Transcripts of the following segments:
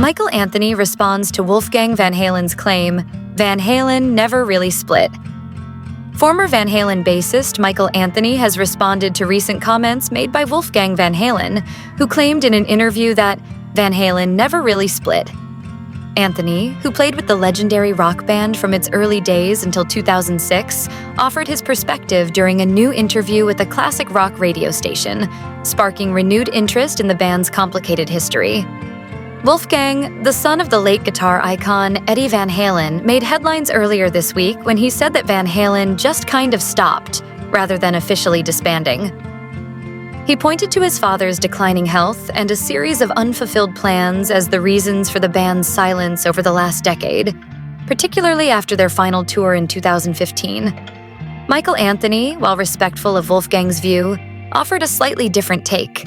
Michael Anthony responds to Wolfgang Van Halen's claim, Van Halen never really split. Former Van Halen bassist Michael Anthony has responded to recent comments made by Wolfgang Van Halen, who claimed in an interview that Van Halen never really split. Anthony, who played with the legendary rock band from its early days until 2006, offered his perspective during a new interview with a classic rock radio station, sparking renewed interest in the band's complicated history. Wolfgang, the son of the late guitar icon Eddie Van Halen, made headlines earlier this week when he said that Van Halen just kind of stopped, rather than officially disbanding. He pointed to his father's declining health and a series of unfulfilled plans as the reasons for the band's silence over the last decade, particularly after their final tour in 2015. Michael Anthony, while respectful of Wolfgang's view, offered a slightly different take.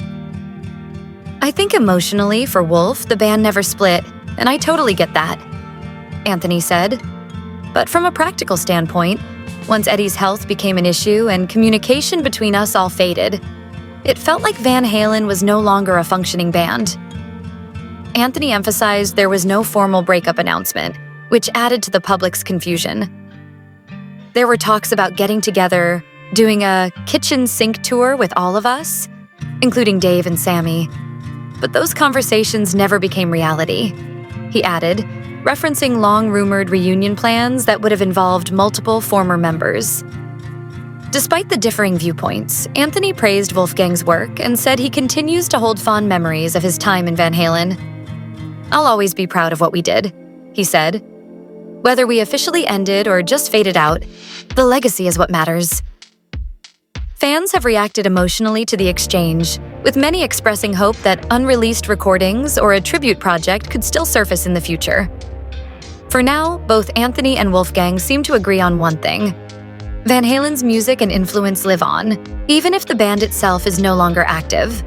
I think emotionally, for Wolf, the band never split, and I totally get that, Anthony said. But from a practical standpoint, once Eddie's health became an issue and communication between us all faded, it felt like Van Halen was no longer a functioning band. Anthony emphasized there was no formal breakup announcement, which added to the public's confusion. There were talks about getting together, doing a kitchen sink tour with all of us, including Dave and Sammy. But those conversations never became reality, he added, referencing long-rumored reunion plans that would have involved multiple former members. Despite the differing viewpoints, Anthony praised Wolfgang's work and said he continues to hold fond memories of his time in Van Halen. I'll always be proud of what we did, he said. Whether we officially ended or just faded out, the legacy is what matters. Fans have reacted emotionally to the exchange, with many expressing hope that unreleased recordings or a tribute project could still surface in the future. For now, both Anthony and Wolfgang seem to agree on one thing. Van Halen's music and influence live on, even if the band itself is no longer active.